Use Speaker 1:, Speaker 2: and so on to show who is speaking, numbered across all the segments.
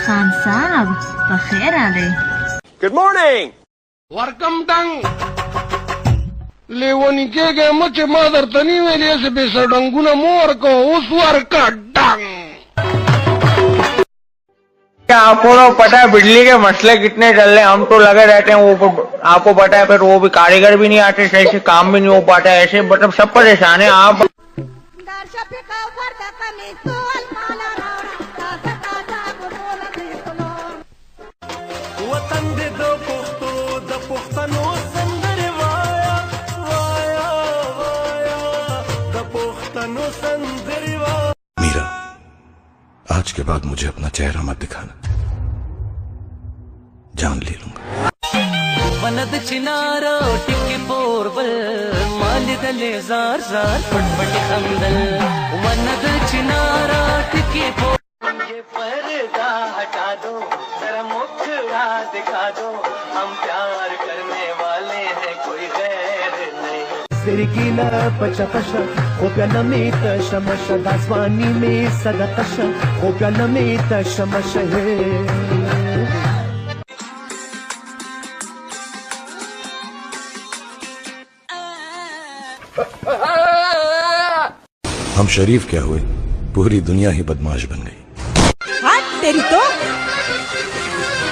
Speaker 1: खान साहब बखैर आले।
Speaker 2: Good morning.
Speaker 3: Welcome dang. Lewani kege moche madar tani meli ese besa danguna morko uswar ka dang.
Speaker 4: क्या आपको तो पता है बिजली के मसले कितने चल रहे हैं? हम तो लगे रहते हैं वो, आपको पता है फिर वो भी कारीगर भी नहीं आते, सही से काम भी नहीं हो पाता है, ऐसे मतलब सब परेशान है। आप
Speaker 5: मीरा, आज के बाद मुझे अपना चेहरा मत दिखाना, जान ले लूंगा।
Speaker 6: वनद चिनारा टिके पोरबल मालिदले जार जार फटफट खंदल वनद चिनारा टिके ये पर्दा हटा दो जरा मुखड़ा दिखा दो हम प्यार करने वाले हैं कोई गैर नहीं
Speaker 7: Sergila pachatasha Kopya namita shamasha Daswani me sagatasha Kopya namita shamasha
Speaker 5: हम शरीफ क्या हुए, पूरी दुनिया ही बदमाश बन गई।
Speaker 8: हाँ तेरी तो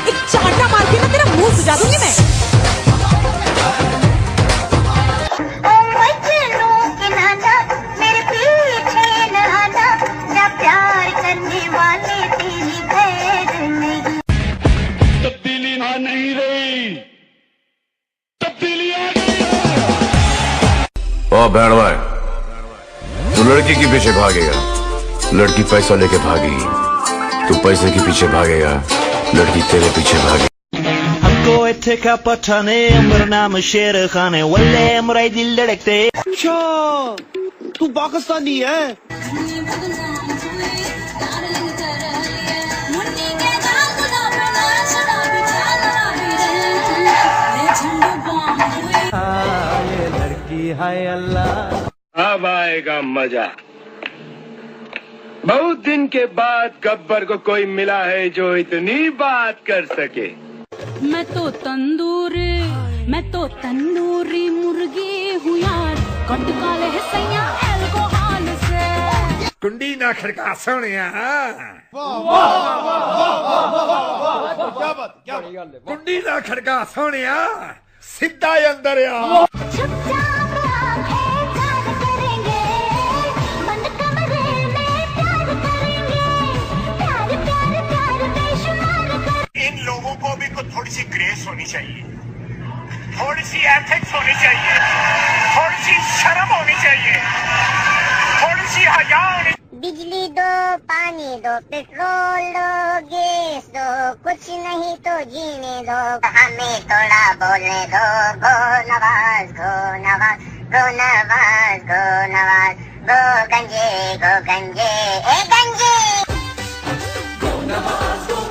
Speaker 8: एक चांटा मार के ना तेरा मुंह सुझा दूंगी मैं।
Speaker 3: नहीं रही तब्दीली आ गई।
Speaker 5: ओ बैठवा, तू लड़की के पीछे भागेगा, लड़की पैसा लेके भागेगी, तू पैसे के पीछे भागेगा, लड़की तेरे पीछे भागेगी।
Speaker 7: हमको इत्थे का पठाने मेरा नाम शेर खान है वल्ले मुराई दिल लड़कते। अच्छा तू पाकिस्तानी है? हाय अल्लाह,
Speaker 3: अब आएगा मजा। बहुत दिन के बाद गब्बर को कोई मिला है जो इतनी बात कर सके।
Speaker 1: मैं तो तंदूरी मुर्गी हूँ यार, कट काले है सैया एल्कोहल से।
Speaker 3: कुंडी ना खड़का सोनिया, कुंडी ना खड़का सोनिया, सीधा अंदर आ।
Speaker 2: इन लोगों को भी कुछ थोड़ी सी ग्रेस होनी चाहिए, थोड़ी सी एथिक्स होनी चाहिए, थोड़ी सी शर्म होनी चाहिए, थोड़ी सी हया होनी।
Speaker 9: बिजली दो, पानी दो, पेट्रोल दो, गैस दो, कुछ नहीं तो जीने दो, हमें थोड़ा बोलने दो। गो नवाज गो नवाज गो नवाज गो नवाज गो गंजे गो गंजे ए गंजे गो नवाज गो।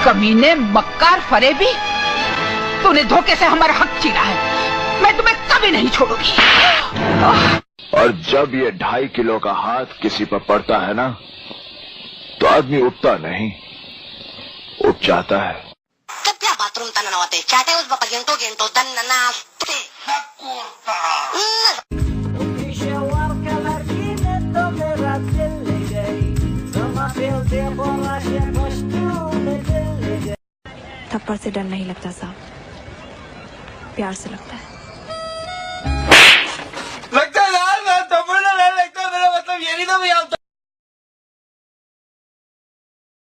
Speaker 8: कमीने मक्कार फरेबी, तूने धोखे से हमारा हक छीना है, मैं तुम्हें कभी नहीं छोड़ूंगी।
Speaker 5: और जब ये 2.5 किलो का हाथ किसी पर पड़ता है ना, तो आदमी उठता नहीं, उठ जाता है।
Speaker 9: bathroom tanan awate chate us bapa gento dan
Speaker 1: थप्पड़ से डर नहीं लगता साहब, प्यार से लगता है।